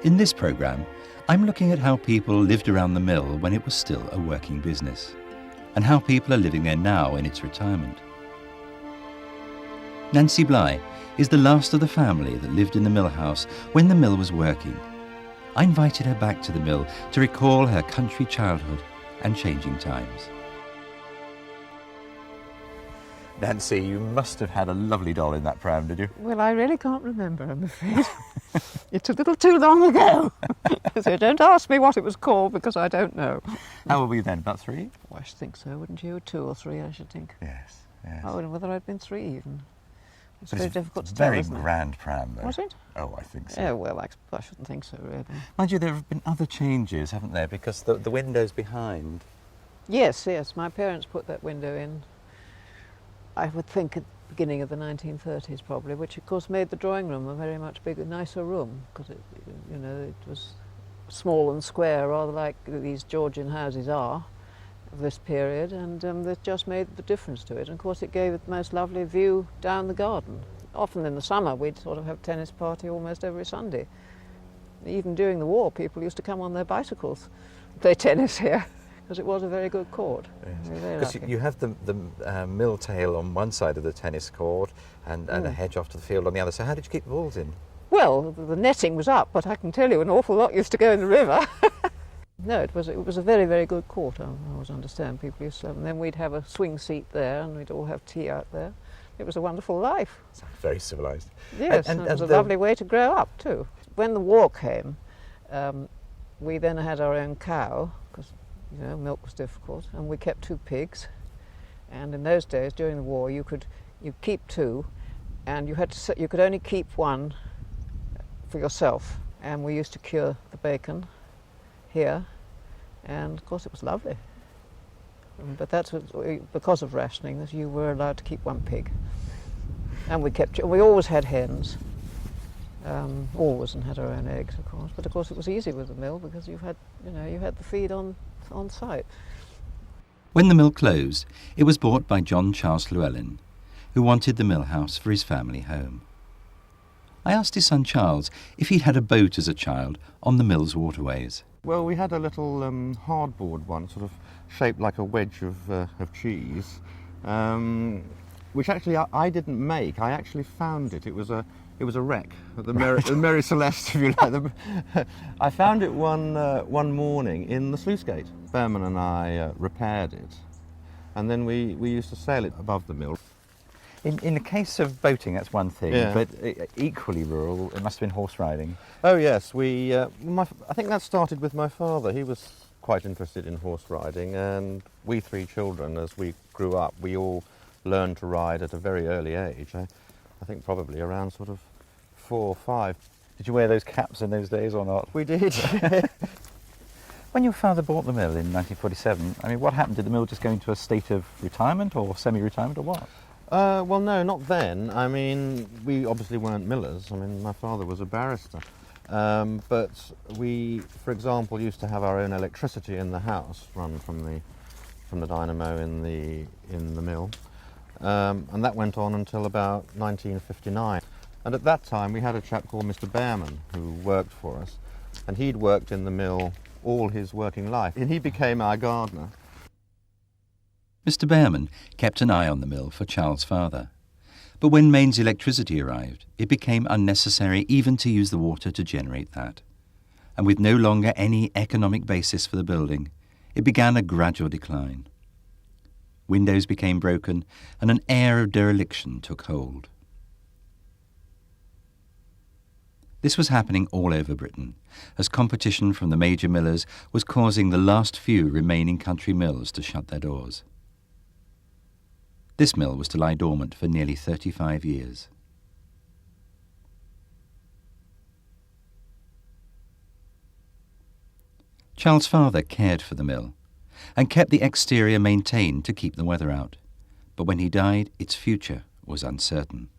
In this programme, I'm looking at how people lived around the mill when it was still a working business, and how people are living there now in its retirement. Nancy Bly is the last of the family that lived in the mill house when the mill was working. I invited her back to the mill to recall her country childhood and changing times. Nancy, you must have had a lovely doll in that pram, did you? Well, I really can't remember, I'm afraid. It's a little too long ago. So don't ask me what it was called, because I don't know. How old were you then, about 3? Well, I should think so, wouldn't you? 2 or 3, I should think. Yes, yes. I wonder whether I'd been 3 even. It's But very it's difficult to a tell, very isn't it? grand pram, though. Was it? Oh, I think so. Yeah, well, I shouldn't think so, really. Mind you, there have been other changes, haven't there? Because the windows behind. Yes, yes, my parents put that window in, I would think at the beginning of the 1930s probably, which of course made the drawing room a very much bigger, nicer room, because it, you know, it was small and square, rather like these Georgian houses are of this period, and that just made the difference to it. And of course it gave it the most lovely view down the garden. Often in the summer we'd sort of have tennis party almost every Sunday. Even during the war people used to come on their bicycles and play tennis here, because it was a very good court. Because you have the mill tail on one side of the tennis court and a hedge off to the field on the other. So how did you keep the balls in? Well, the netting was up, but I can tell you an awful lot used to go in the river. No, it was a very, very good court, I always understand. People used to have, and then we'd have a swing seat there and we'd all have tea out there. It was a wonderful life. Very civilised. Yes, and it was a lovely way to grow up too. When the war came, we then had our own cow, because you know, milk was difficult, and we kept 2 pigs. And in those days, during the war, you keep 2, and you could only keep 1 for yourself. And we used to cure the bacon here, and of course it was lovely. But that's because of rationing that you were allowed to keep 1 pig. And we always had hens, always, and had our own eggs, of course. But of course it was easy with the mill because you had the feed on site. When the mill closed, it was bought by John Charles Llewellyn, who wanted the mill house for his family home. I asked his son Charles if he'd had a boat as a child on the mill's waterways. Well, we had a little hardboard one, sort of shaped like a wedge of cheese, which actually I didn't make. I actually found it. It was a wreck at the Mary Celeste, if you like. I found it one morning in the sluice gate. Behrman and I repaired it, and then we used to sail it above the mill. In the case of boating, that's one thing, yeah. But equally rural, it must have been horse riding. Oh yes, I think that started with my father. He was quite interested in horse riding, and we 3 children, as we grew up, we all learned to ride at a very early age. I think probably around sort of 4 or 5. Did you wear those caps in those days or not? We did. When your father bought the mill in 1947, I mean, what happened? Did the mill just go into a state of retirement or semi-retirement or what? Well, no, not then. I mean, we obviously weren't millers. I mean, my father was a barrister. But we, for example, used to have our own electricity in the house, run from the dynamo in the mill. And that went on until about 1959. And at that time, we had a chap called Mr. Behrman who worked for us. And he'd worked in the mill all his working life. And he became our gardener. Mr. Behrman kept an eye on the mill for Charles' father. But when mains electricity arrived, it became unnecessary even to use the water to generate that. And with no longer any economic basis for the building, it began a gradual decline. Windows became broken, and an air of dereliction took hold. This was happening all over Britain, as competition from the major millers was causing the last few remaining country mills to shut their doors. This mill was to lie dormant for nearly 35 years. Charles' father cared for the mill and kept the exterior maintained to keep the weather out. But when he died, its future was uncertain.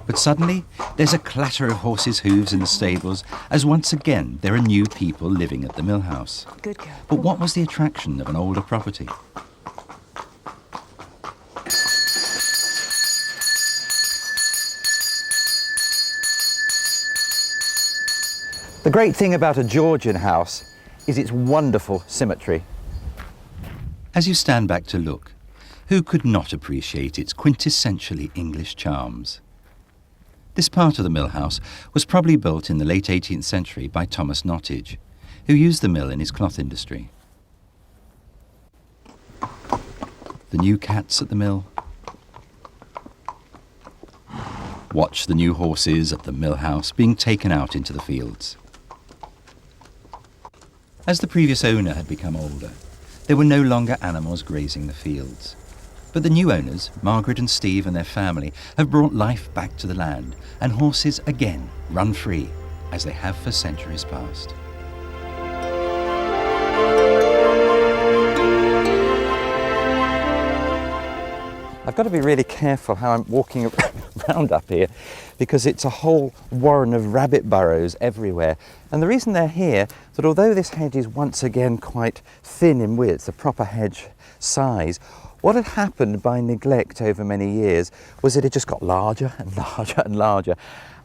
But suddenly, there's a clatter of horses' hooves in the stables, as once again there are new people living at the mill house. Good girl. But what was the attraction of an older property? great thing about a Georgian house is its wonderful symmetry. As you stand back to look, who could not appreciate its quintessentially English charms? This part of the mill house was probably built in the late 18th century by Thomas Nottage, who used the mill in his cloth industry. The new cats at the mill. Watch the new horses at the mill house being taken out into the fields. As the previous owner had become older, there were no longer animals grazing the fields. But the new owners, Margaret and Steve and their family, have brought life back to the land, and horses again run free, as they have for centuries past. I've got to be really careful how I'm walking around up here, because it's a whole warren of rabbit burrows everywhere. And the reason they're here, that although this hedge is once again quite thin in width, a proper hedge size, what had happened by neglect over many years was that it just got larger and larger and larger,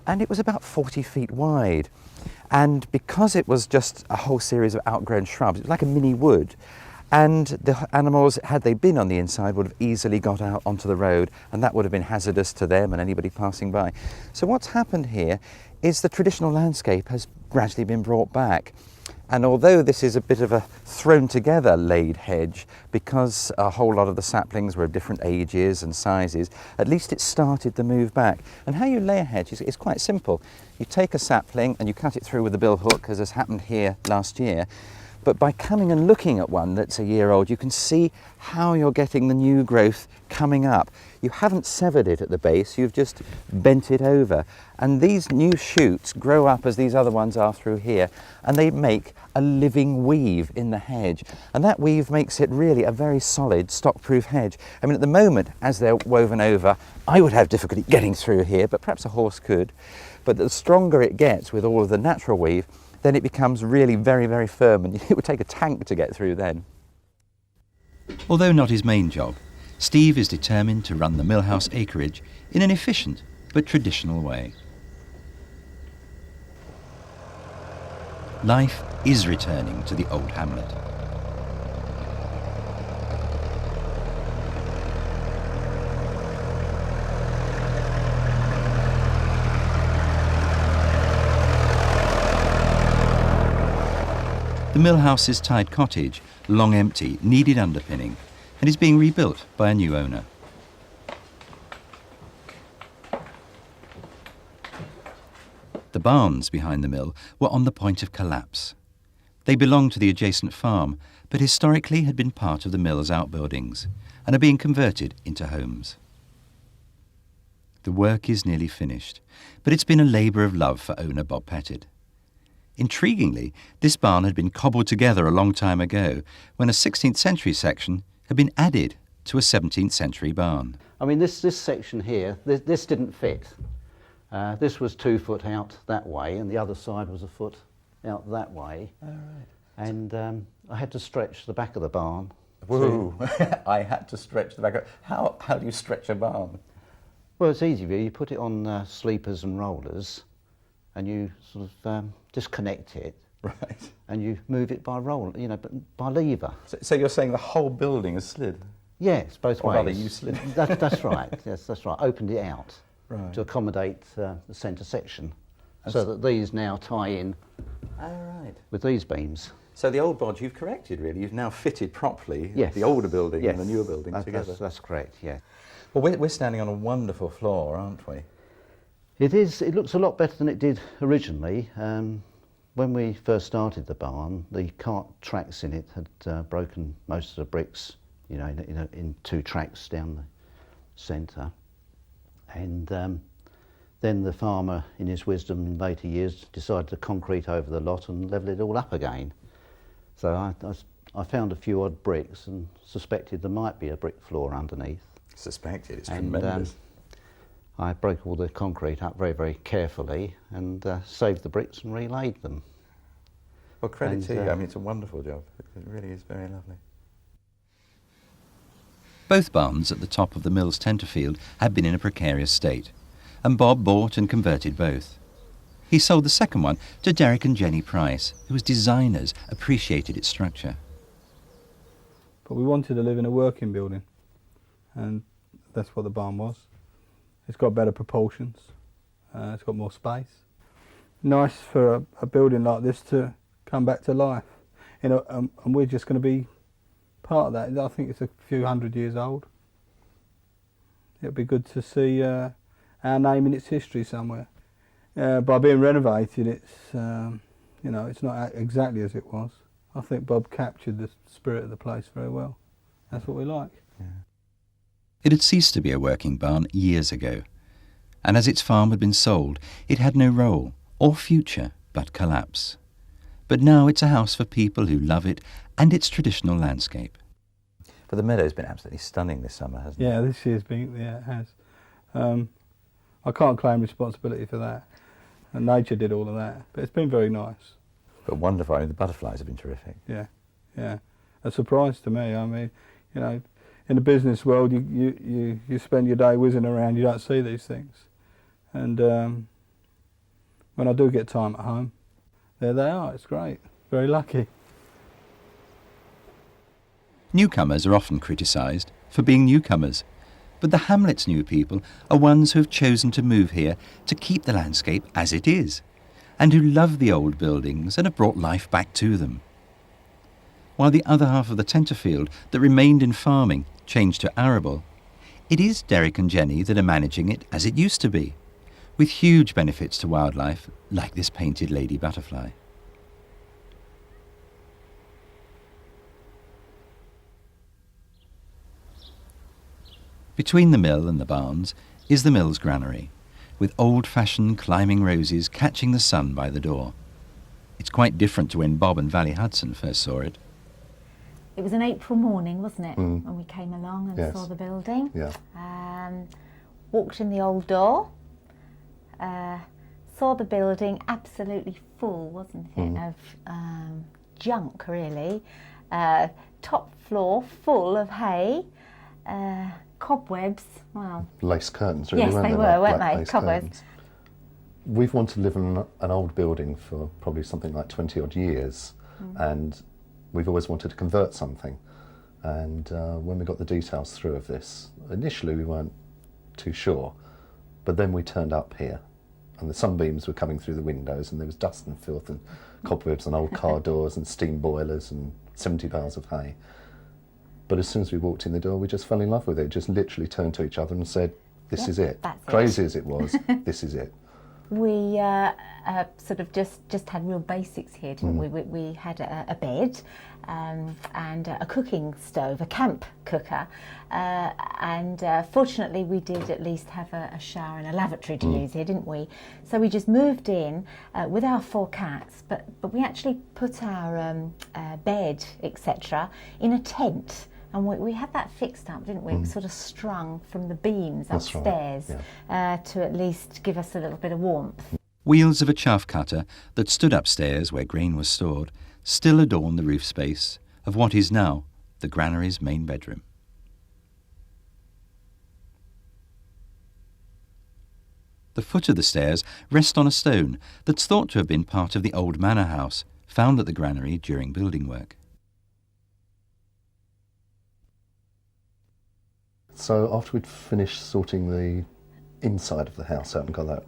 and it was about 40 feet wide. And because it was just a whole series of outgrown shrubs, it was like a mini wood. And the animals, had they been on the inside, would have easily got out onto the road, and that would have been hazardous to them and anybody passing by. So what's happened here is the traditional landscape has gradually been brought back. And although this is a bit of a thrown together laid hedge, because a whole lot of the saplings were of different ages and sizes, at least it started the move back. And how you lay a hedge is quite simple. You take a sapling and you cut it through with a bill hook, as has happened here last year. But by coming and looking at one that's a year old, you can see how you're getting the new growth coming up. You haven't severed it at the base, you've just bent it over. And these new shoots grow up as these other ones are through here, and they make a living weave in the hedge. And that weave makes it really a very solid, stock-proof hedge. I mean, at the moment, as they're woven over, I would have difficulty getting through here, but perhaps a horse could. But the stronger it gets with all of the natural weave, then it becomes really very, very firm, and it would take a tank to get through then. Although not his main job, Steve is determined to run the millhouse acreage in an efficient but traditional way. Life is returning to the old hamlet. The millhouse's tied cottage, long empty, needed underpinning and is being rebuilt by a new owner. The barns behind the mill were on the point of collapse. They belonged to the adjacent farm, but historically had been part of the mill's outbuildings and are being converted into homes. The work is nearly finished, but it's been a labour of love for owner Bob Pettit. Intriguingly, this barn had been cobbled together a long time ago when a 16th century section had been added to a 17th century barn. I mean, this section here, this didn't fit. This was 2 foot out that way, and the other side was a foot out that way. Oh, right. And I had to stretch the back of the barn. Whoa, I had to stretch the back of... How do you stretch a barn? Well, it's easy, really. You put it on sleepers and rollers, and you sort of disconnect it. Right. And you move it by roll, by lever. So you're saying the whole building is slid? Yes, both ways. Or rather, you slid. That's right. Yes, that's right. Opened it out. Right. To accommodate the centre section, so that these now tie in with these beams. So the old bodge you've corrected, really. You've now fitted properly the older building and the newer building together. That's correct, yeah. Well, we're standing on a wonderful floor, aren't we? It is. It looks a lot better than it did originally. When we first started the barn, the cart tracks in it had broken most of the bricks, in 2 tracks down the centre. And then the farmer, in his wisdom in later years, decided to concrete over the lot and level it all up again. So I found a few odd bricks and suspected there might be a brick floor underneath. Suspected? It's tremendous. I broke all the concrete up very, very carefully and saved the bricks and relaid them. Well, credit to you. I mean, it's a wonderful job. It really is very lovely. Both barns at the top of the mill's Tenterfield had been in a precarious state, and Bob bought and converted both. He sold the second one to Derek and Jenny Price, who as designers appreciated its structure. But we wanted to live in a working building, and that's what the barn was. It's got better proportions, it's got more space. Nice for a building like this to come back to life, you know, and we're just going to be part of that. I think it's a few hundred years old. It'd be good to see our name in its history somewhere. By being renovated, it's you know, it's not exactly as it was. I think Bob captured the spirit of the place very well. That's what we like. Yeah. It had ceased to be a working barn years ago, and as its farm had been sold, it had no role or future but collapse. But now it's a house for people who love it and its traditional landscape. But the meadow's been absolutely stunning this summer, hasn't it? Yeah, this year's been, yeah, it has. I can't claim responsibility for that. And nature did all of that, but it's been very nice. But wonderful. I mean, the butterflies have been terrific. Yeah, yeah. A surprise to me. I mean, you know, in the business world, you spend your day whizzing around, you don't see these things. And when I do get time at home, there they are. It's great. Very lucky. Newcomers are often criticised for being newcomers, but the hamlet's new people are ones who have chosen to move here to keep the landscape as it is, and who love the old buildings and have brought life back to them. While the other half of the Tenterfield that remained in farming changed to arable, it is Derek and Jenny that are managing it as it used to be, with huge benefits to wildlife like this painted lady butterfly. Between the mill and the barns is the mill's granary, with old-fashioned climbing roses catching the sun by the door. It's quite different to when Bob and Valley Hudson first saw it. It was an April morning, wasn't it, when we came along and Yes. saw the building. Yeah. Walked in the old door, saw the building absolutely full, wasn't it, of junk really. Top floor full of hay, cobwebs, well... Lace curtains, really, Yes, weren't they they? were, Like weren't black they? lace Cobwebs. curtains. We've wanted to live in an old building for probably something like 20 odd years, and we've always wanted to convert something. And when we got the details through of this, initially we weren't too sure, but then we turned up here and the sunbeams were coming through the windows and there was dust and filth and cobwebs and old car doors and steam boilers and 70 bales of hay. But as soon as we walked in the door, we just fell in love with it. Just literally turned to each other and said, this is it. That's it. Crazy as it was, this is it. We sort of just had real basics here, didn't we? We had a bed and a cooking stove, a camp cooker, and fortunately we did at least have a shower and a lavatory to use here, didn't we? So we just moved in with our 4 cats, but we actually put our bed, etc., in a tent. And we had that fixed up, didn't we? It was sort of strung from the beams That's right, upstairs yeah. to at least give us a little bit of warmth. Wheels of a chaff cutter that stood upstairs where grain was stored still adorn the roof space of what is now the granary's main bedroom. The foot of the stairs rests on a stone that's thought to have been part of the old manor house found at the granary during building work. So after we'd finished sorting the inside of the house out and got that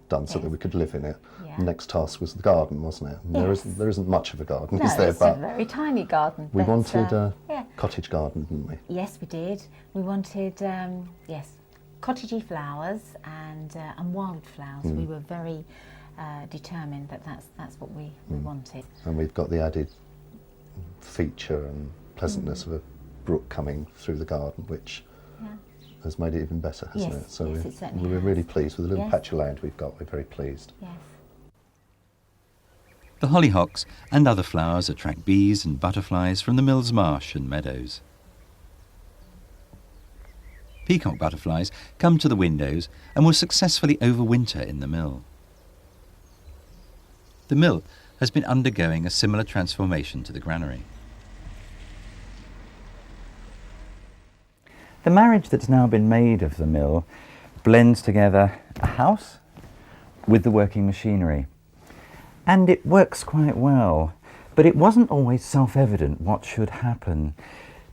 done so that we could live in it, Yeah. the next task was the garden, wasn't it? And Yes. there isn't much of a garden, No, is there? it's But a very tiny garden. we but, wanted a yeah. cottage garden, didn't we? Yes, we did. We wanted, yes, cottagey flowers and wildflowers. We were very determined that that's what we wanted. And we've got the added feature and pleasantness of a brook coming through the garden, which has made it even better, hasn't Yes, it? So yes, it certainly we're has. really pleased with the little Yes. patch of land we've got. We're very pleased. Yes. The hollyhocks and other flowers attract bees and butterflies from the mill's marsh and meadows. Peacock butterflies come to the windows and will successfully overwinter in the mill. The mill has been undergoing a similar transformation to the granary. The marriage that's now been made of the mill blends together a house with the working machinery. And it works quite well, but it wasn't always self-evident what should happen,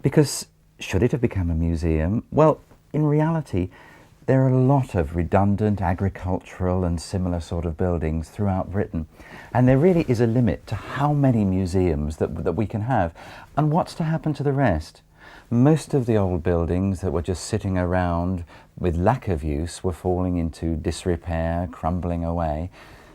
because should it have become a museum? Well, in reality, there are a lot of redundant agricultural and similar sort of buildings throughout Britain, and there really is a limit to how many museums that we can have, and what's to happen to the rest. Most of the old buildings that were just sitting around with lack of use were falling into disrepair, crumbling away.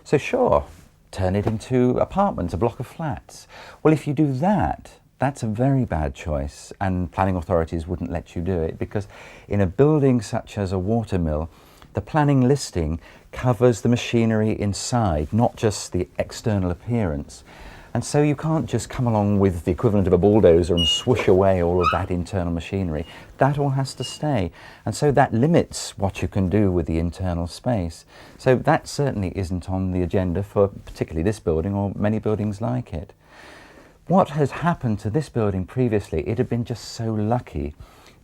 So sure, turn it into apartments, a block of flats. Well, if you do that, that's a very bad choice, and planning authorities wouldn't let you do it, because in a building such as a watermill, the planning listing covers the machinery inside, not just the external appearance. And so you can't just come along with the equivalent of a bulldozer and swoosh away all of that internal machinery. That all has to stay. And so that limits what you can do with the internal space. So that certainly isn't on the agenda for particularly this building or many buildings like it. What has happened to this building previously, it had been just so lucky,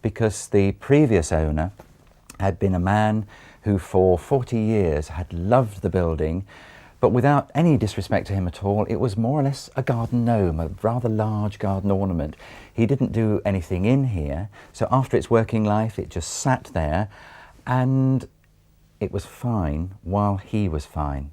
because the previous owner had been a man who for 40 years had loved the building, but without any disrespect to him at all, it was more or less a garden gnome, a rather large garden ornament. He didn't do anything in here, so after its working life it just sat there, and it was fine while he was fine.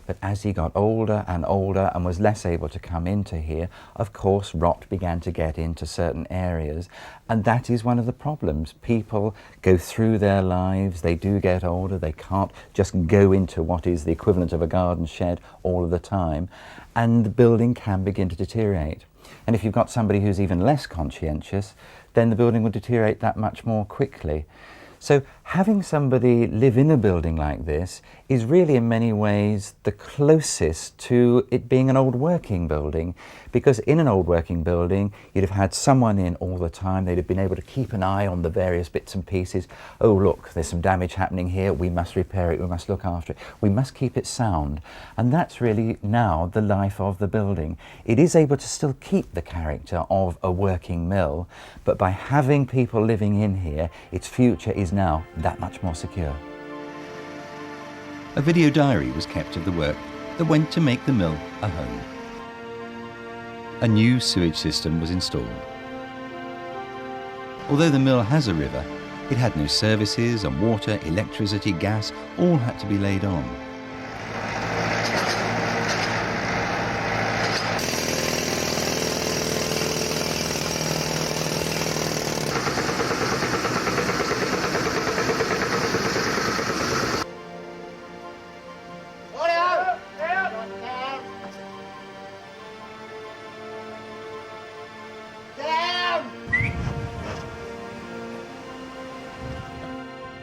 But as he got older and was less able to come into here, of course rot began to get into certain areas, and that is one of the problems. People go through their lives, they do get older, they can't just go into what is the equivalent of a garden shed all of the time, and the building can begin to deteriorate. And if you've got somebody who's even less conscientious, then the building will deteriorate that much more quickly. So having somebody live in a building like this is really in many ways the closest to it being an old working building, because in an old working building you'd have had someone in all the time, they'd have been able to keep an eye on the various bits and pieces. Oh look, there's some damage happening here, we must repair it, we must look after it, we must keep it sound. And that's really now the life of the building. It is able to still keep the character of a working mill, but by having people living in here, its future is now that much more secure. A video diary was kept of the work that went to make the mill a home. A new sewage system was installed. Although the mill has a river, it had no services, and water, electricity, gas all had to be laid on.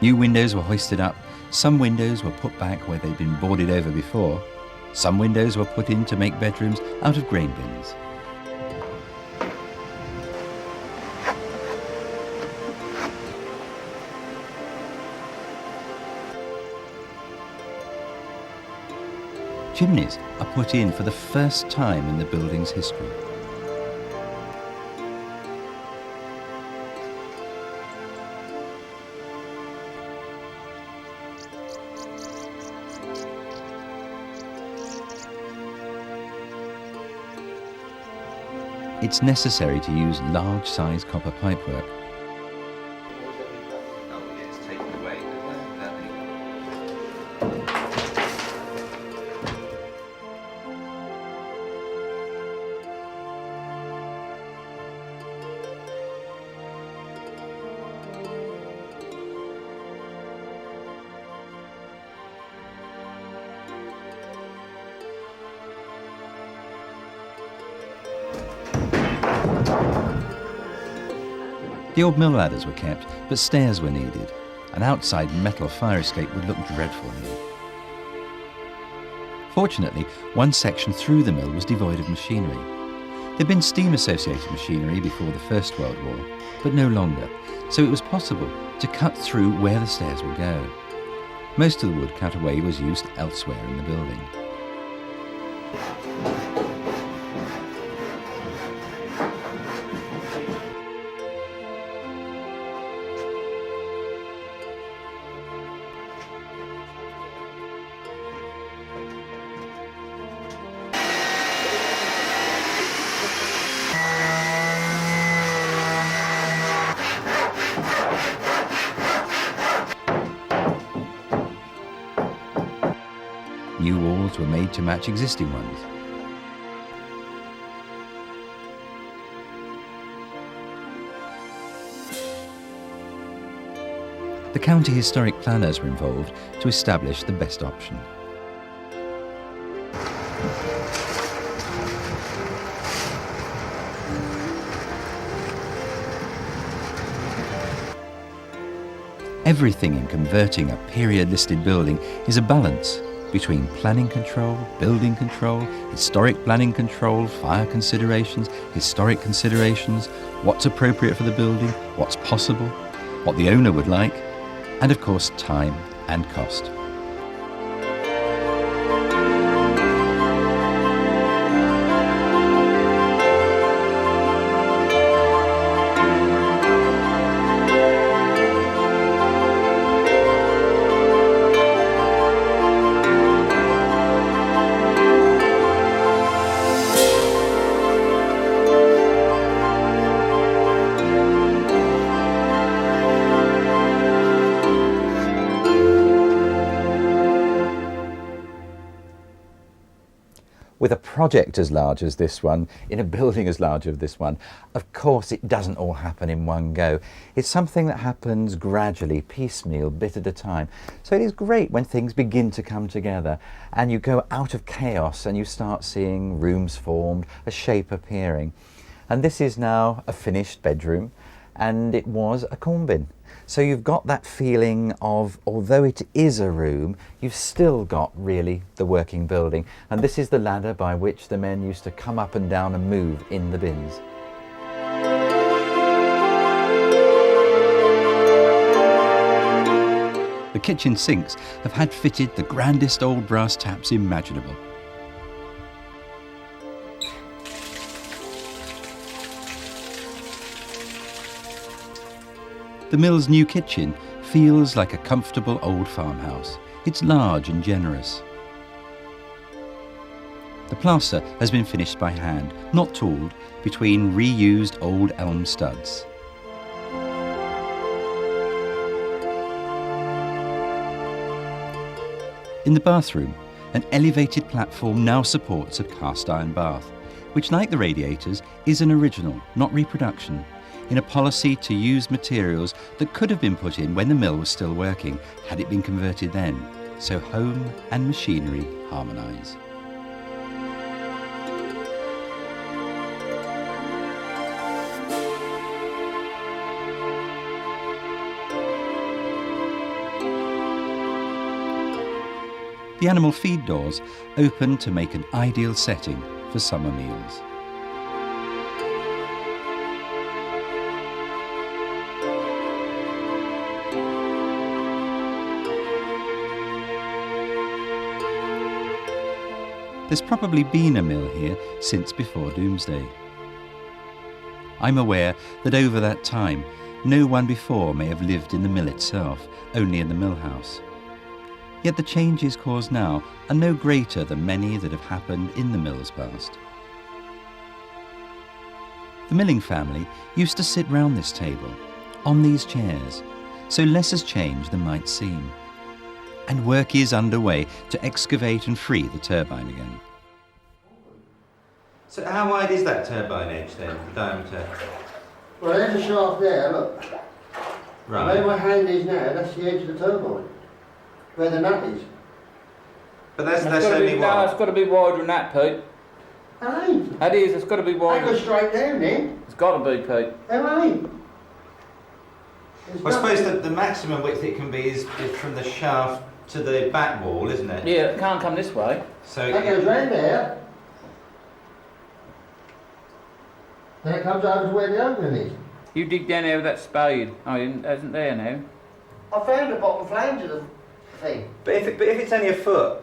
New windows were hoisted up, some windows were put back where they'd been boarded over before, some windows were put in to make bedrooms out of grain bins. Chimneys are put in for the first time in the building's history. It's necessary to use large-sized copper pipework. The old mill ladders were kept, but stairs were needed. An outside metal fire escape would look dreadful here. Fortunately, one section through the mill was devoid of machinery. There'd been steam-associated machinery before the First World War, but no longer, so it was possible to cut through where the stairs would go. Most of the wood cut away was used elsewhere in the building. New walls were made to match existing ones. The county historic planners were involved to establish the best option. Everything in converting a period-listed building is a balance between planning control, building control, historic planning control, fire considerations, historic considerations, what's appropriate for the building, what's possible, what the owner would like, and of course time and cost. With a project as large as this one, in a building as large as this one, of course it doesn't all happen in one go. It's something that happens gradually, piecemeal, bit at a time. So it is great when things begin to come together and you go out of chaos and you start seeing rooms formed, a shape appearing. And this is now a finished bedroom, and it was a corn bin. So you've got that feeling of, although it is a room, you've still got really the working building. And this is the ladder by which the men used to come up and down and move in the bins. The kitchen sinks have had fitted the grandest old brass taps imaginable. The mill's new kitchen feels like a comfortable old farmhouse. It's large and generous. The plaster has been finished by hand, not tooled, between reused old elm studs. In the bathroom, an elevated platform now supports a cast iron bath, which, like the radiators, is an original, not reproduction, in a policy to use materials that could have been put in when the mill was still working, had it been converted then, so home and machinery harmonise. The animal feed doors open to make an ideal setting for summer meals. There's probably been a mill here since before Doomsday. I'm aware that over that time, no one before may have lived in the mill itself, only in the mill house. Yet the changes caused now are no greater than many that have happened in the mill's past. The milling family used to sit round this table, on these chairs, so less has changed than might seem. And work is underway to excavate and free the turbine again. So how wide is that turbine edge then, the diameter? Well, there's a shaft there, look. Right. Where my hand is now, that's the edge of the turbine. Where the nut is. But that's only No, what? it's got to be wider than that, Pete. It ain't. It is, it's got to be They wider. go straight down then. It's got to be, Pete. They ain't. There's I suppose nothing- that the maximum width it can be is from the shaft to the back wall, isn't it? Yeah, it can't come this way. So That goes round there. Then it comes over to where the opening is. You dig down there with that spade. Oh, it isn't there now. I found the bottom flange of the thing. But if it's only a foot,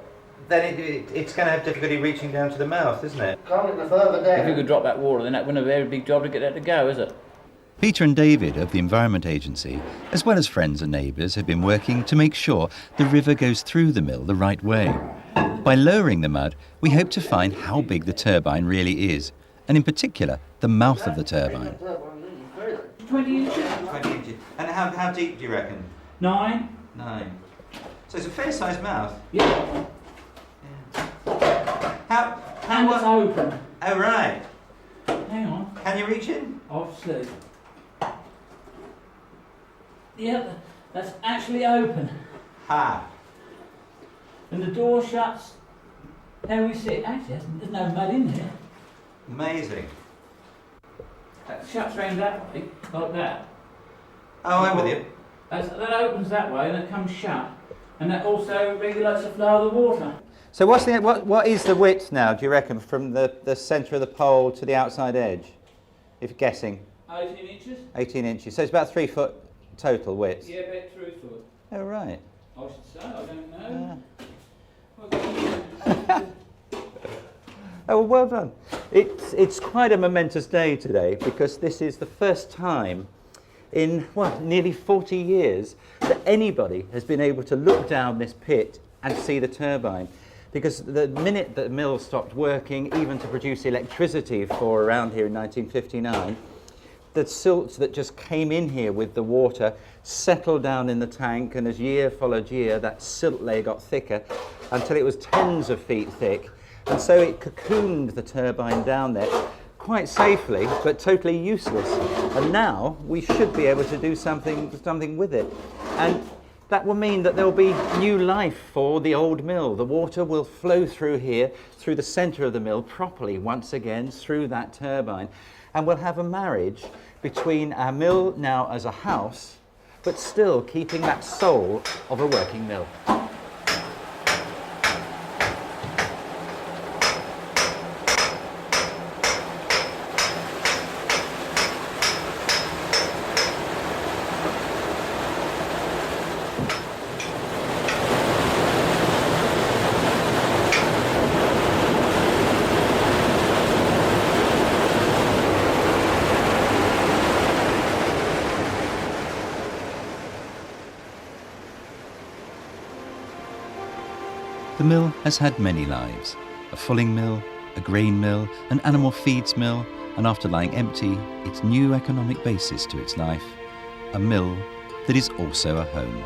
then it's going to have difficulty reaching down to the mouth, isn't it? Can't get no further down. If you could drop that water, then that wouldn't be a very big job to get that to go, is it? Peter and David of the Environment Agency, as well as friends and neighbours, have been working to make sure the river goes through the mill the right way. By lowering the mud, we hope to find how big the turbine really is, and in particular, the mouth of the turbine. 20 inches. 20 inches. And how deep do you reckon? 9. 9. So it's a fair sized mouth. Yeah. And it's open. Oh, right. Hang on. Can you reach in? Obviously. Yeah, that's actually open. Ha. And the door shuts. There we sit. Actually, there's no mud in there. Amazing. That shuts round that way, like that. Oh, I'm with you. That opens that way and it comes shut. And that also regulates the flow of the water. So what is the width now, do you reckon, from the centre of the pole to the outside edge? If you're guessing. 18 inches? 18 inches. So it's about 3 foot total width. Yeah, about 3 foot. Oh, right. I should say, I don't know. Oh, well done. It's quite a momentous day today because this is the first time in, nearly 40 years that anybody has been able to look down this pit and see the turbine. Because the minute that the mill stopped working, even to produce electricity for around here in 1959, the silt that just came in here with the water settled down in the tank, and as year followed year, that silt layer got thicker until it was tens of feet thick. And so it cocooned the turbine down there quite safely, but totally useless. And now we should be able to do something with it. And that will mean that there will be new life for the old mill. The water will flow through here, through the centre of the mill properly once again, through that turbine. And we'll have a marriage between our mill now as a house, but still keeping that soul of a working mill. The mill has had many lives: a fulling mill, a grain mill, an animal feeds mill, and after lying empty, its new economic basis to its life, a mill that is also a home.